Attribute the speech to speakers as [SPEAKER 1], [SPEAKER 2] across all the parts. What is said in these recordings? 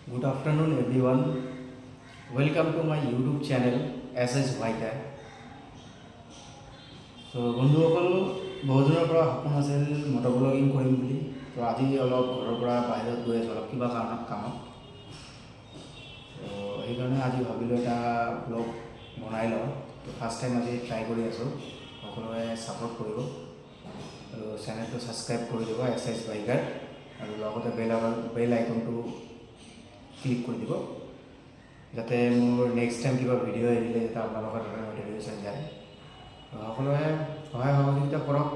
[SPEAKER 1] Good afternoon, everyone. Welcome to my YouTube channel SS Vaika. So, বন্ধুসকল বহুদিনৰ পৰা সপোন আছিল মটৰ ব্লগিং কৰিম বুলি। তো আজি অলপ ঘৰৰ পৰা বাহিৰত গৈ আছোঁ অলপ কিবা কামত। তো সেইকাৰণে আজি ভাবিলোঁ এটা ব্লগ বনাই লওঁ। তো ফাৰ্ষ্ট টাইম আজি ট্ৰাই কৰি আছোঁ। সকলোৱে ছাপোৰ্ট কৰিব আৰু চেনেলটো ছাবস্ক্ৰাইব কৰি দিব SS Vaika আৰু লগতে বেল আইকনটো ক্লিক কৰি দিব যাতে মোৰ নেক্সট টাইম কিবা ভিডিঅ' আহিলে যাতে আপোনালোকৰ তাতে নটিফিকেশ্যন যায়। সকলোৱে সহায় সহযোগিতা কৰক।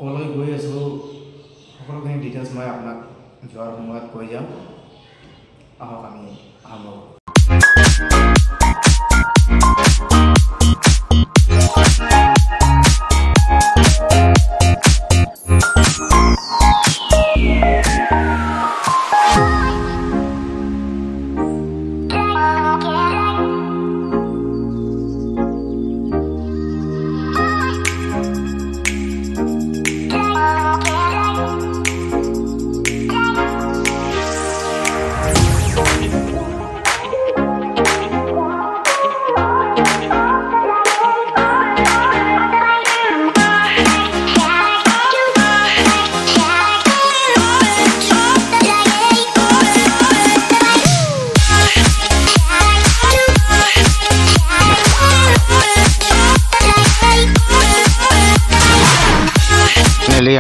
[SPEAKER 1] ক'লৈ গৈ আছোঁ সকলোখিনি ডিটেইলছ মই আপোনাক যোৱাৰ সময়ত কৈ যাম। আহক আমি আৰম্ভ কৰোঁ।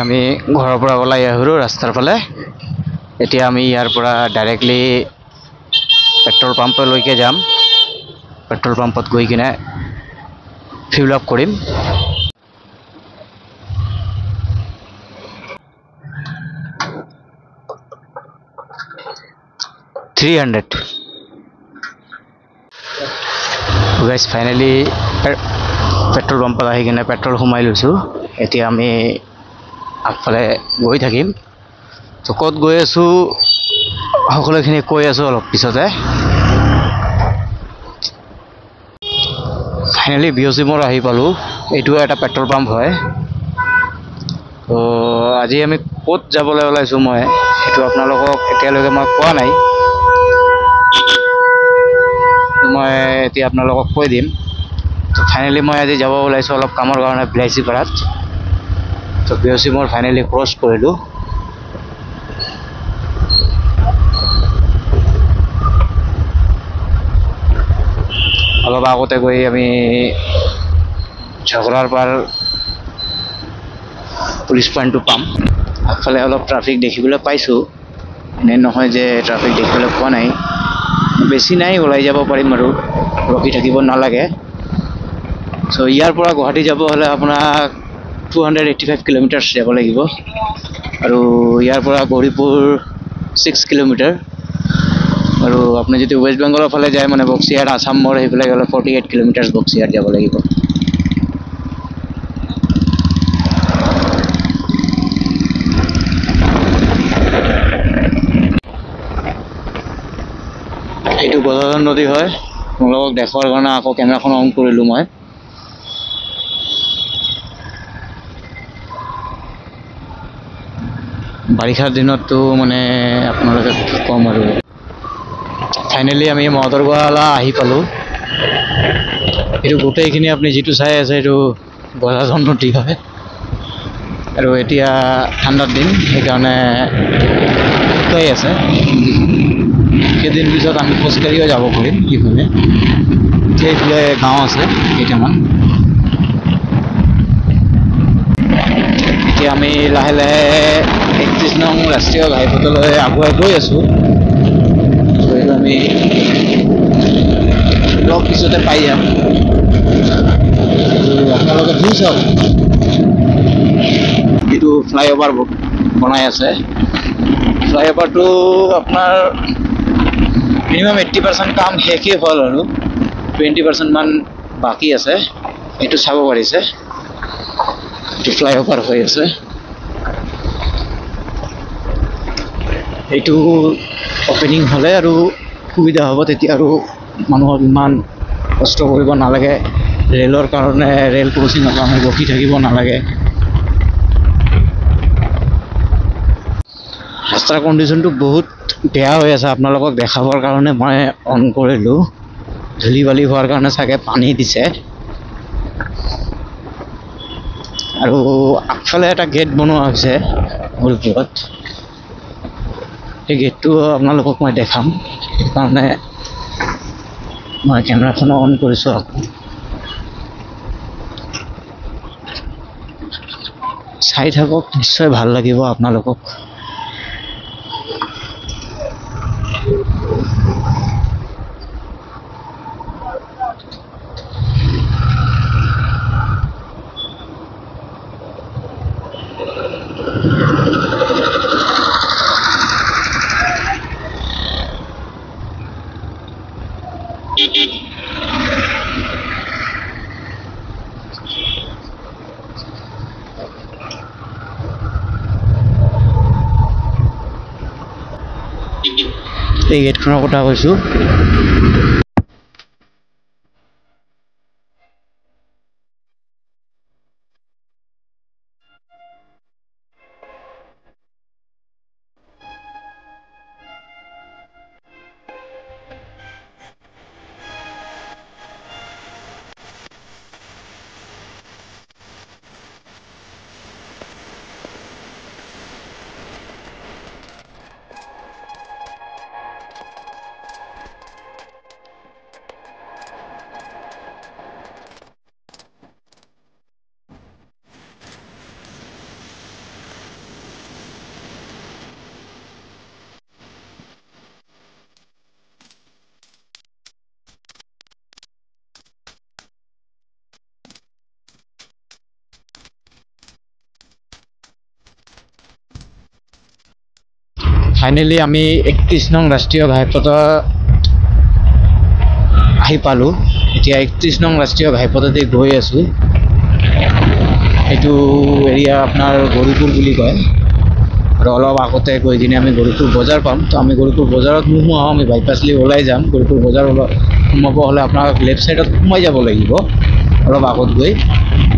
[SPEAKER 1] আমি ঘৰৰ পৰা ওলাই আহিলোঁ ৰাস্তাৰ ফালে। এতিয়া আমি ইয়াৰ পৰা ডাইৰেক্টলি পেট্ৰল পাম্পলৈকে যাম। পেট্ৰল পাম্পত গৈ কিনে ফিল আপ কৰিম। গাইজ ফাইনেলি পেট্ৰল পাম্পত আহি কিনে পেট্ৰল সোমাই লৈছোঁ। এতিয়া আমি আগফালে গৈ থাকিম। তো ক'ত গৈ আছোঁ সকলোখিনি কৈ আছোঁ অলপ পিছতে। ফাইনেলি বিঅচিমৰ আহি পালোঁ। এইটো এটা পেট্ৰল পাম্প হয়। তো আজি আমি ক'ত যাবলৈ ওলাইছোঁ মই সেইটো আপোনালোকক এতিয়ালৈকে মই কোৱা নাই। মই এতিয়া আপোনালোকক কৈ দিম। তো ফাইনেলি মই আজি যাব ওলাইছোঁ অলপ কামৰ কাৰণে বিলাইচি পাৰাত। তো বিঅচিমৰ ফাইনেলি ক্ৰছ কৰিলোঁ। অলপ আগতে গৈ আমি ঝগৰাৰ পাৰ পুলিচ পইণ্টটো পাম। আগফালে অলপ ট্ৰাফিক দেখিবলৈ পাইছোঁ। এনে নহয় যে ট্ৰাফিক দেখিবলৈ পোৱা নাই। বেছি নাই, ওলাই যাব পাৰিম আৰু ৰখি থাকিব নালাগে। চ' ইয়াৰ পৰা গুৱাহাটী যাব হ'লে আপোনাক 285 কিলোমিটাৰ যাব লাগিব আৰু ইয়াৰ পৰা গৌৰীপুৰ 6 কিলোমিটাৰ। আৰু আপুনি যদি ৱেষ্ট বেংগলৰ ফালে যায় মানে বক্সিহাট আছাম মোৰ সেইফালে গ'লে 48 কিলোমিটাৰ বক্সিহাট যাব লাগিব। এইটো গদাধৰ নদী হয়। আপোনালোকক দেখুৱাৰ কাৰণে আকৌ কেমেৰাখন অন কৰিলোঁ মই। বাৰিষাৰ দিনততো মানে আপোনালোকে কি ক'ম আৰু। ফাইনেলি আমি মহদৰগোৱালা আহি পালোঁ। এইটো গোটেইখিনি আপুনি যিটো চাই আছে এইটো গদাধৰ নদী হয়। আৰু এতিয়া ঠাণ্ডাৰ দিন সেইকাৰণে শুকাই আছে। কেইদিন পিছত আমি খোজকাঢ়িও যাব পাৰিম। সিফালে সেইফালে গাঁও আছে কেইটামান। এতিয়া আমি লাহে লাহে 31 নং ৰাষ্ট্ৰীয় ঘাইপথলৈ আগুৱাই গৈ আছোঁ। এইটো আমি অলপ পিছতে পাই যাম। আপোনালোকে ভিউ চাওক। এইটো ফ্লাইঅভাৰ বনাই আছে। ফ্লাইঅভাৰটো আপোনাৰ মিনিমাম 80% কাম শেষেই হ'ল আৰু 20% মান বাকী আছে। এইটো চাব পাৰিছে। এইটো ফ্লাইঅভাৰ হৈ আছে। এইটো অপেনিং হ'লে আৰু সুবিধা হ'ব। তেতিয়া আৰু মানুহক ইমান কষ্ট কৰিব নালাগে। ৰেলৰ কাৰণে ৰেল ক্ৰচিঙৰ কাৰণে ৰখি থাকিব নালাগে।
[SPEAKER 2] ৰাস্তাৰ কণ্ডিশ্যনটো বহুত বেয়া হৈ আছে। আপোনালোকক দেখাবৰ কাৰণে মই অন কৰিলোঁ। ধূলি বালি হোৱাৰ কাৰণে চাগে পানী দিছে। আৰু আগফালে এটা গেট বনোৱা হৈছে গহপুৰত। সেই গেটটো আপোনালোকক মই দেখাম। সেইকাৰণে মই কেমেৰাখন অন কৰিছোঁ আকৌ। চাই থাকক, নিশ্চয় ভাল লাগিব আপোনালোকক। এই গেটখনৰ কথা কৈছোঁ। ফাইনেলি আমি 31 নং ৰাষ্ট্ৰীয় ঘাইপথত আহি পালোঁ। এতিয়া 31 নং ৰাষ্ট্ৰীয় ঘাইপথতে গৈ আছোঁ। এইটো এৰিয়া আপোনাৰ গৌৰীপুৰ বুলি কয়। আৰু অলপ আগতে গৈ কিনে আমি গৌৰীপুৰ বজাৰ পাম। তো আমি গৌৰীপুৰ বজাৰত নোসোমাওঁ, আমি বাইপাছলি ওলাই যাম। গৌৰীপুৰ বজাৰ সোমাব হ'লে আপোনাক লেফ্ট ছাইডত সোমাই যাব লাগিব। অলপ আগত গৈ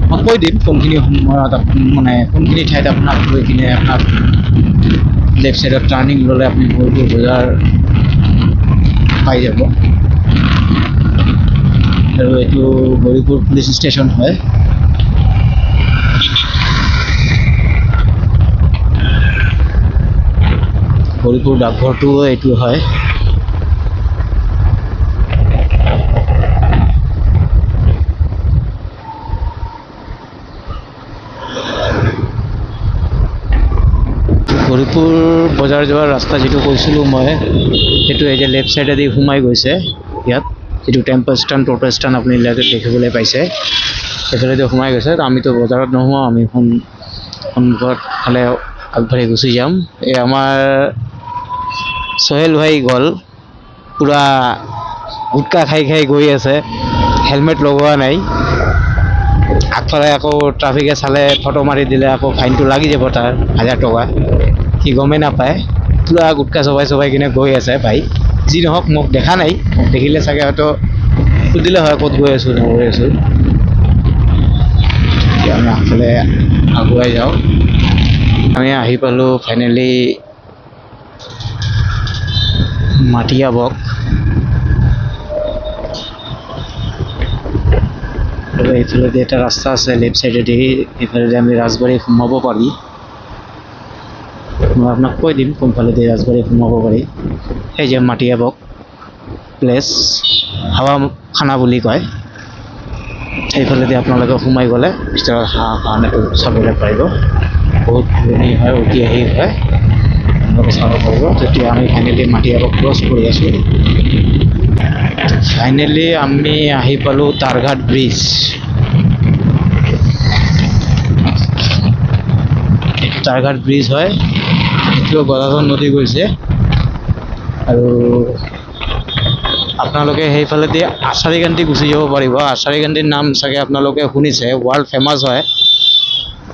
[SPEAKER 2] মই কৈ দিম কোনখিনি সময়ত মানে কোনখিনি ঠাইত আপোনাক গৈ কিনে আপোনাক লেফ্ট ছাইডত টাৰ্ণিং ল'লে আপুনি গৌৰীপুৰ বজাৰ পাই যাব। আৰু এইটো গৌৰীপুৰ পুলিচ ষ্টেচন হয়। গৌৰীপুৰ ডাকঘৰটো এইটো হয়। গৌৰীপুৰ বজাৰ যোৱাৰ ৰাস্তা যিটো কৈছিলোঁ মই, সেইটো এই যে লেফ্ট ছাইডেদি সোমাই গৈছে। ইয়াত যিটো টেম্পল ষ্টেণ্ড, টোটো ষ্টেণ্ড আপুনি দেখিবলৈ পাইছে, সেইফালেদি সোমাই গৈছে। তো আমিতো বজাৰত নোসোমাওঁ, আমি সন্মুখত ফালে আগবাঢ়ি গুচি যাম। এই আমাৰ সোহেল ভাই গ'ল, পূৰা গুটকা খাই খাই গৈ আছে, হেলমেট লগোৱা নাই। আগফালে আকৌ ট্ৰাফিকে চালে ফটো মাৰি দিলে আকৌ ফাইনটো লাগি যাব তাৰ 1000 টকা। সি গমেই নাপায়, পূৰা গুটকা চবাই কিনে গৈ আছে ভাই। যি নহওক মোক দেখা নাই, মোক দেখিলে চাগে হয়তো সুধিলে হয় ক'ত গৈ আছোঁ নগৈ আছোঁ। এতিয়া আমি আগফালে আগুৱাই যাওঁ। আমি আহি পালোঁ ফাইনেলি মাটিয়াবক। আৰু এইফালেদি এটা ৰাস্তা আছে লেফ্ট ছাইডেদি, এইফালেদি আমি ৰাজবাৰী সোমাব পাৰি। মই আপোনাক কৈ দিম কোনফালেদি ৰাজবাৰী সোমাব পাৰি। সেই যে মাটিয়াবক প্লেচ, হাৱা খানা বুলি কয়। সেইফালেদি আপোনালোকে সোমাই গ'লে ভিতৰত হাঁহ কাৰণেতো চাবলৈ পাৰিব। বহুত পুৰণি হয়, ঐতিহাসিক হয়, আপোনালোকে চাব পাৰিব। তেতিয়া আমি ফাইনেলি মাটিয়াবক ক্ৰছ কৰি আছোঁ। ফাইনেলি আমি আহি পালোঁ তাৰঘাট ব্ৰিজ। এইটো তাৰঘাট ব্ৰিজ হয়, এইটো গদাধৰ নদী গৈছে। আৰু আপোনালোকে সেইফালেদি আচাৰীকান্তি গুচি যাব পাৰিব। আচাৰীকান্তিৰ নাম চাগে আপোনালোকে শুনিছে, ৱৰ্ল্ড ফেমাছ হয়।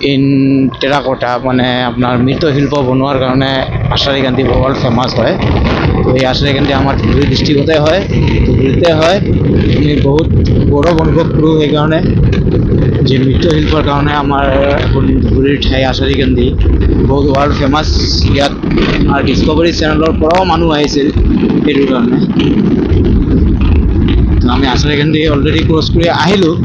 [SPEAKER 2] ইন টেৰাকোটা মানে আপোনাৰ মৃৎশিল্প বনোৱাৰ কাৰণে আশাৰীকান্দি ৱৰ্ল্ড ফেমাছ হয়। তো এই আশাৰীকান্দি আমাৰ ধুবুৰী ডিষ্ট্ৰিক্টতে হয়, ধুবুৰীতে হয়। আমি বহুত গৌৰৱ অনুভৱ কৰোঁ সেইকাৰণে যে মৃৎশিল্পৰ কাৰণে আমাৰ ধুবুৰীৰ ঠাই আশাৰীকান্দি বহুত ৱৰ্ল্ড ফেমাছ। ইয়াত আমাৰ ডিস্কভাৰী চেনেলৰ পৰাও মানুহ আহিছিল সেইটোৰ কাৰণে। তো আমি আশাৰীকান্দি অলৰেডি ক্ৰছ কৰি আহিলোঁ।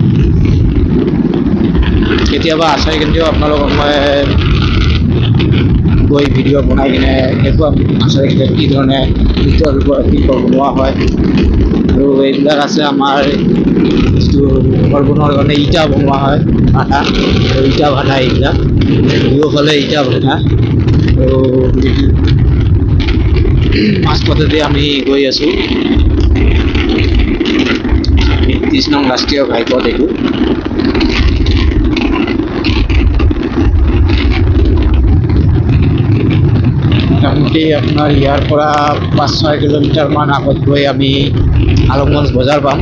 [SPEAKER 2] কেতিয়াবা আশাৰীকান্দিও আপোনালোকক মই গৈ ভিডিঅ' বনাই কিনে দেখুৱাম আশাৰীকান্দিত কি ধৰণে মৃৎশিল্প বনোৱা হয়। আৰু এইবিলাক আছে আমাৰ যিটো ঘৰ বনোৱাৰ কাৰণে ইটা বনোৱা হয়, ভাটা, ইটা ভাটা এইবিলাক দুয়োফালে ইটা ভাটা। আৰু মাজপথেদি আমি গৈ আছোঁ ৩০ নং ৰাষ্ট্ৰীয় ঘাইপথ এইটো। মোটামুটি আপোনাৰ ইয়াৰ পৰা ৫-৬ কিলোমিটাৰমান আগত গৈ আমি আলমগঞ্জ বজাৰ পাম।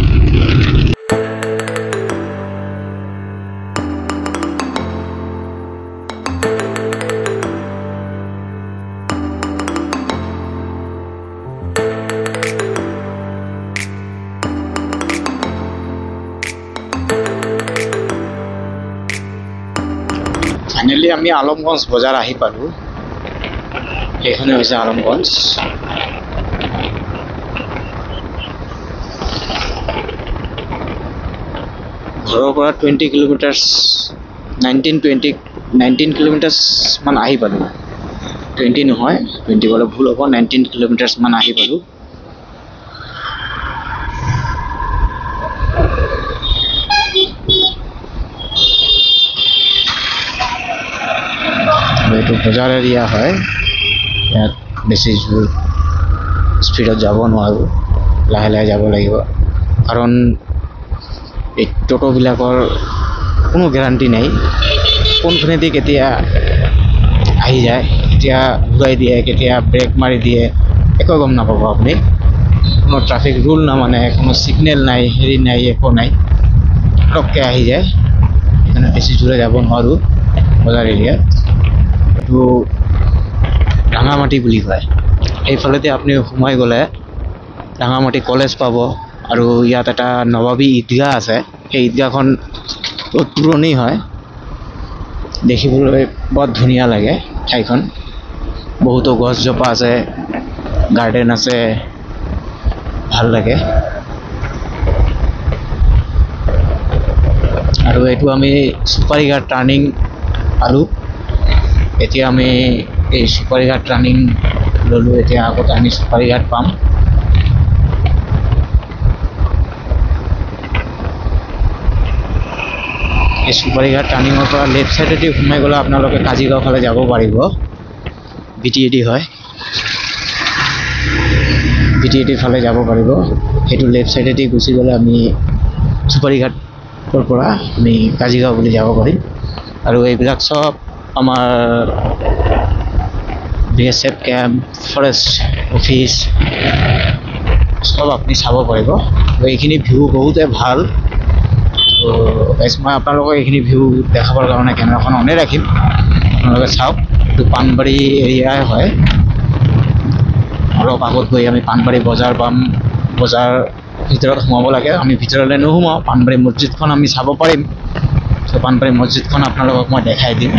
[SPEAKER 2] ফাইনেলি আমি আলমগঞ্জ বজাৰ আহি পালোঁ। এইখনে হৈছে আলমগঞ্জ। ঘৰৰ পৰা 20 কিলোমিটাৰ্ছ 19 কিলোমিটাৰ্ছমান আহি পালোঁ। 20 নহয়, 20 ক'লে ভুল হ'ব, 19 কিলোমিটাৰ্ছমান আহি পালোঁ। এইটো বজাৰ এৰিয়া হয়, ইয়াত বেছি জোৰ স্পীডত যাব নোৱাৰোঁ, লাহে লাহে যাব লাগিব। কাৰণ এই টোটোবিলাকৰ কোনো গেৰাণ্টি নাই, কোনখিনিদি কেতিয়া আহি যায়, কেতিয়া ঘূৰাই দিয়ে, কেতিয়া ব্ৰেক মাৰি দিয়ে, একো গম নাপাব আপুনি। কোনো ট্ৰাফিক ৰুল নামানে, কোনো ছিগনেল নাই, হেৰি নাই, একো নাই, পটককৈ আহি যায়। সেইকাৰণে বেছি জোৰে যাব নোৱাৰোঁ বজাৰ এৰিয়াত। এইটো ৰাঙামাটি বুলি কয়। সেইফালেদি আপুনি সোমাই গ'লে ৰাঙামাটি কলেজ পাব। আৰু ইয়াত এটা নবাবী ঈদগাহ আছে। সেই ঈদগাহখন বহুত পুৰণি হয়, দেখিবলৈ বৰ ধুনীয়া লাগে ঠাইখন। বহুতো গছজোপা আছে, গাৰ্ডেন আছে, ভাল লাগে। আৰু এইটো আমি চুপাৰীঘাট টাৰ্ণিং পালোঁ। এতিয়া আমি এই চুপাৰীঘাট টাৰ্ণিং ল'লোঁ। এতিয়া আগত আমি চুপাৰীঘাট পাম। এই চুপাৰীঘাট টাৰ্ণিঙৰ পৰা লেফ্ট ছাইডেদি সোমাই গ'লে আপোনালোকে কাজিগাঁও ফালে যাব পাৰিব। BTAD হয়, BTAD ফালে যাব পাৰিব। সেইটো লেফ্ট ছাইডেদি গুচি গ'লে আমি চুপাৰীঘাটৰ পৰা আমি কাজিগাঁও বুলি যাব পাৰিম। আৰু এইবিলাক চব আমাৰ BSF কেম্প, ফৰেষ্ট অফিচ চব আপুনি চাব পাৰিব। এইখিনি ভিউ বহুতে ভাল। তো মই আপোনালোকক এইখিনি ভিউ দেখাবৰ কাৰণে কেমেৰাখন অনে ৰাখিম, আপোনালোকে চাওক। এইটো পাণবাৰী এৰিয়াই হয়। অলপ আগত গৈ আমি পাণবাৰী বজাৰ পাম। বজাৰ ভিতৰত সোমাব লাগে, আমি ভিতৰলৈ নোসোমাওঁ। পাণবাৰী মছজিদখন আমি চাব পাৰিম। তো পাণবাৰী মছজিদখন আপোনালোকক মই দেখাই দিম।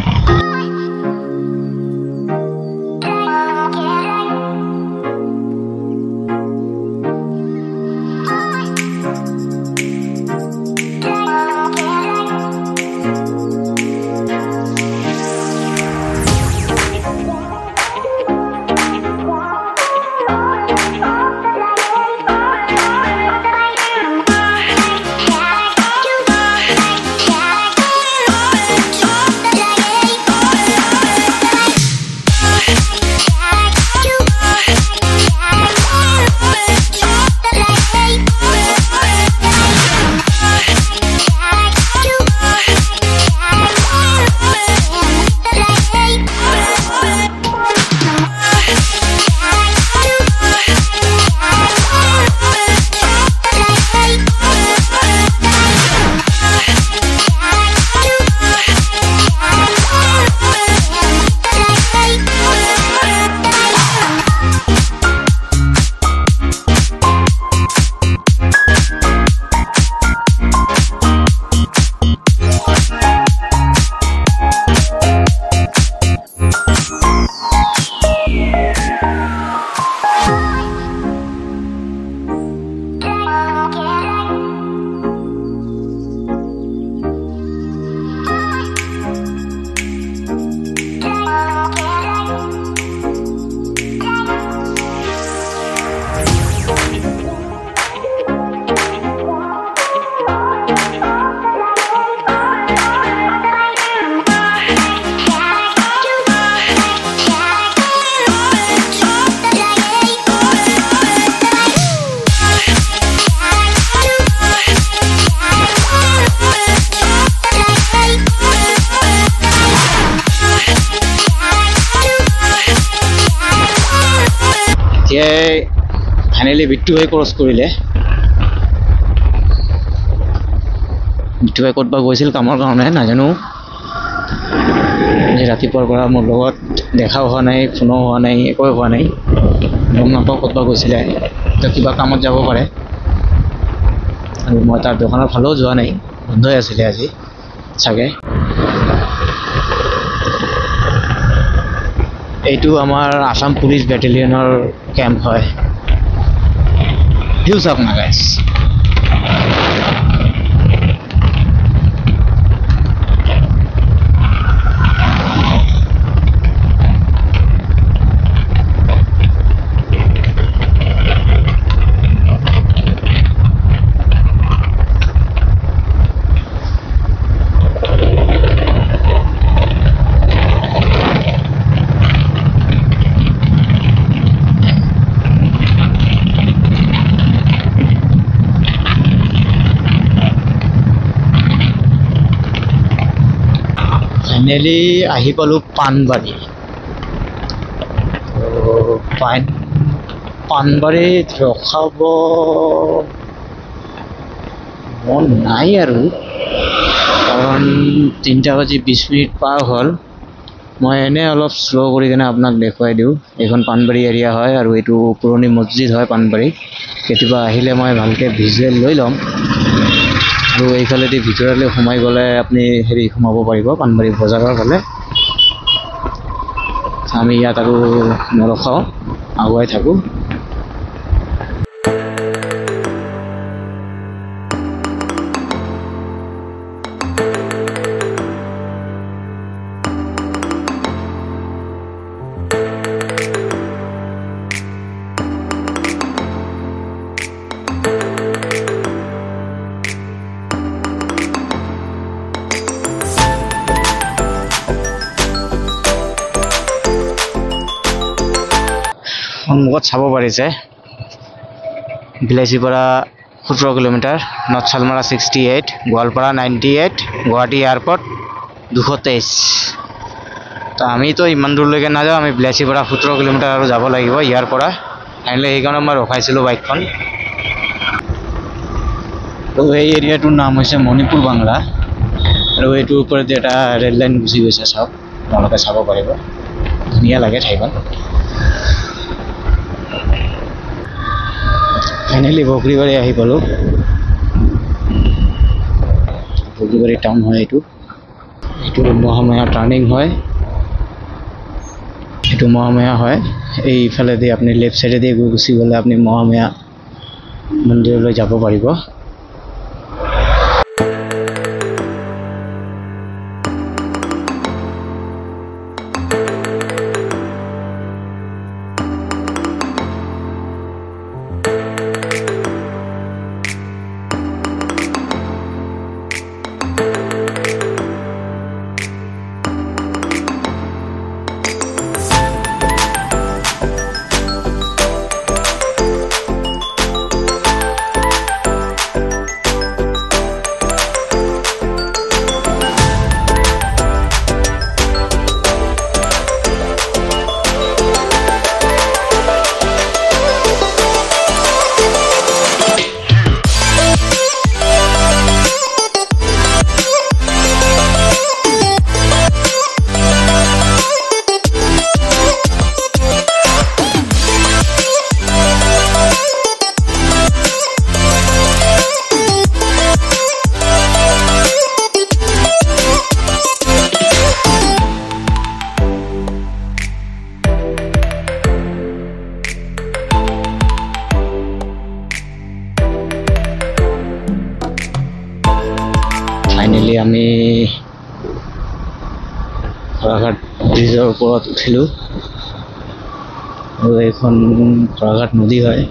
[SPEAKER 2] এতিয়াই ফাইনেলি বিট্টু ভাই ক্ৰছ কৰিলে। বিট্টু ভাই ক'ত বা গৈছিল কামৰ কাৰণে নাজানো। আজি ৰাতিপুৱাৰ পৰা মোৰ লগত দেখাও হোৱা নাই, ফোনো হোৱা নাই, একোৱে হোৱা নাই। গম নাপাওঁ ক'ত বা গৈছিলে, তো কিবা কামত যাব পাৰে। আৰু মই তাৰ দোকানৰ ফালেও যোৱা নাই, বন্ধই আছিলে আজি চাগে। এইটো আমাৰ আসাম পুলিচ বেটেলিয়নৰ কেম্প হয়। ভিউ চাওক না গাইছ। ফাইনেলি আহি পালোঁ পাণবাৰী। পাণবাৰীত ৰখাব মন নাই আৰু, কাৰণ 3:20 পাৰ হ'ল। মই এনেই অলপ শ্ল' কৰি কিনে আপোনাক দেখুৱাই দিওঁ। এইখন পাণবাৰী এৰিয়া হয় আৰু এইটো পুৰণি মছজিদ হয় পাণবাৰী। কেতিয়াবা আহিলে মই ভালকৈ ভিজুৱেল লৈ ল'ম। আৰু এইফালেদি ভিতৰলৈ সোমাই গ'লে আপুনি সোমাব পাৰিব পাণবাৰী বজাৰৰ ফালে। আমি ইয়াত আৰু নৰখাওঁ, আগুৱাই থাকোঁ। সন্মুখত চাব পাৰিছে বিলাচীৰ পৰা 17 kilometre, north Salmara 68, Goalpara 98, Guwahati airport 223। তো আমিতো ইমান দূৰলৈকে নাযাওঁ, আমি বিলাচীৰ পৰা 17 কিলোমিটাৰ আৰু যাব লাগিব ইয়াৰ পৰা। ফাইনেলি সেইকাৰণে মই ৰখাইছিলোঁ বাইকখন। তো এই এৰিয়াটোৰ নাম হৈছে মণিপুৰ বাংলা, আৰু এইটোৰ ওপৰত এটা ৰেল লাইন গুচি গৈছে। চাওক, আপোনালোকে চাব পাৰিব, ধুনীয়া লাগে ঠাইখন। ফাইনেলি বগৰীবাৰী আহি পালোঁ। বগৰীবাৰী টাউন হয় এইটো। এইটো মহামায়া টাৰ্ণিং হয়, এইটো মহামায়া হয়। এইফালেদি আপুনি লেফ্ট ছাইডেদি গুচি গ'লে আপুনি মহামায়া মন্দিৰলৈ যাব পাৰিব। ফাইনেলি আমি খৰাঘাট ব্ৰিজৰ ওপৰত উঠিলোঁ, আৰু এইখন খৰাঘাট নদী হয়।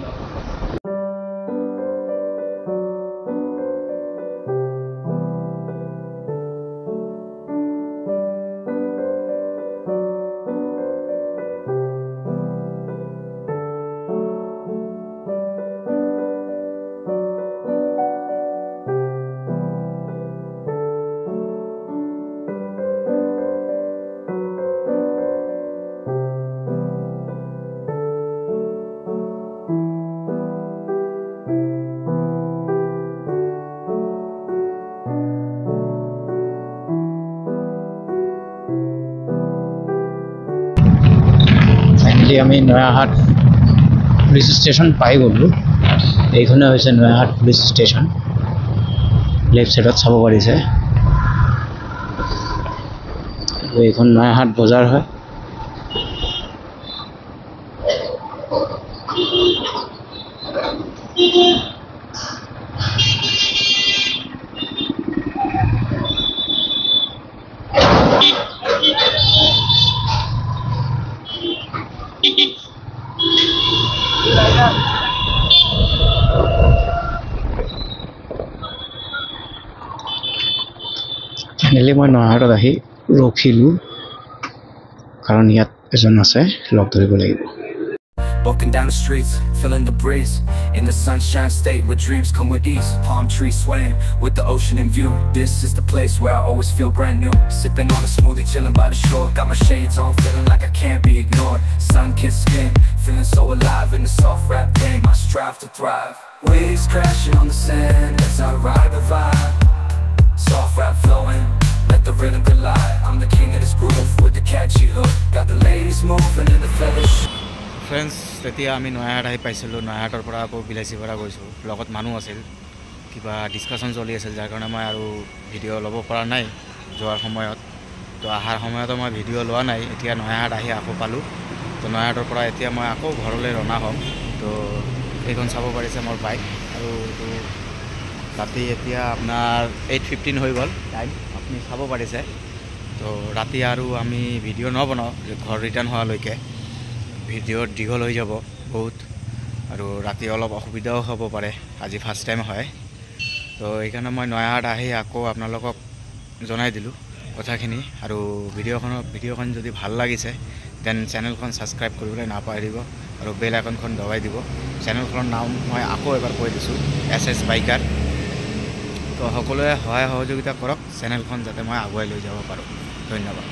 [SPEAKER 2] এতিয়া আমি নয়াহাট পুলিচ ষ্টেচন পাই গ'লোঁ। এইখনে হৈছে নয়াহাট পুলিচ ষ্টেচন। লেফ্ট সাইডত চাব পাৰিছে। আৰু এইখন নয়াহাট বজাৰ হয়। ফাইনেলি মই নয়াহাটত আহি ৰখিলোঁ, কাৰণ ইয়াত এজন আছে, লগ ধৰিব লাগিব।
[SPEAKER 3] Walking down the streets, feeling the breeze in the sunshine state where dreams come with ease. Palm trees swaying with the ocean in view. This is the place where I always feel brand new. Sipping on a smoothie, chilling by the shore. Got my shades on, feeling like I can't be ignored. Sun-kissed skin, feeling so alive in the soft rap game. I strive to thrive. Waves crashing on the sand as I ride the vibe. Soft rap flowing, let the rhythm collide. I'm the king of this groove with the catchy hook. Got the ladies moving in the feathers.
[SPEAKER 1] Friends, তেতিয়া আমি নয়াহাট আহি পাইছিলোঁ। নয়াহাটৰ পৰা আকৌ বিলাচীৰ পৰা গৈছোঁ। লগত মানুহ আছিল, কিবা ডিছকাশ্যন চলি আছিল, যাৰ কাৰণে মই আৰু ভিডিঅ' ল'ব পৰা নাই যোৱাৰ সময়ত। তো অহাৰ সময়তো মই ভিডিঅ' লোৱা নাই। এতিয়া নয়াহাট আহি আকৌ পালোঁ। তো নয়াহাটৰ পৰা এতিয়া মই আকৌ ঘৰলৈ ৰওনা হ'ম। তো এইখন চাব পাৰিছে মোৰ বাইক। আৰু এইটো ৰাতি এতিয়া আপোনাৰ 8:15 হৈ গ'ল টাইম, আপুনি চাব পাৰিছে। তো ৰাতি আৰু আমি ভিডিঅ' নবনাওঁ ঘৰ ৰিটাৰ্ণ হোৱালৈকে। ভিডিঅ'ত দীঘল হৈ যাব বহুত, আৰু ৰাতি অলপ অসুবিধাও হ'ব পাৰে। আজি ফাৰ্ষ্ট টাইম হয়, তো সেইকাৰণে মই নয়াহাট আহি আকৌ আপোনালোকক জনাই দিলোঁ কথাখিনি। আৰু ভিডিঅ'খন যদি ভাল লাগিছে দেন চেনেলখন ছাবস্ক্ৰাইব কৰিবলৈ নাপাহৰিব, আৰু বেল আইকনখন দবাই দিব। চেনেলখনৰ নাম মই আকৌ এবাৰ কৈ দিছোঁ, SS বাইকাৰ। তো সকলোৱে সহায় সহযোগিতা কৰক চেনেলখন, যাতে মই আগুৱাই লৈ যাব পাৰোঁ। ধন্যবাদ।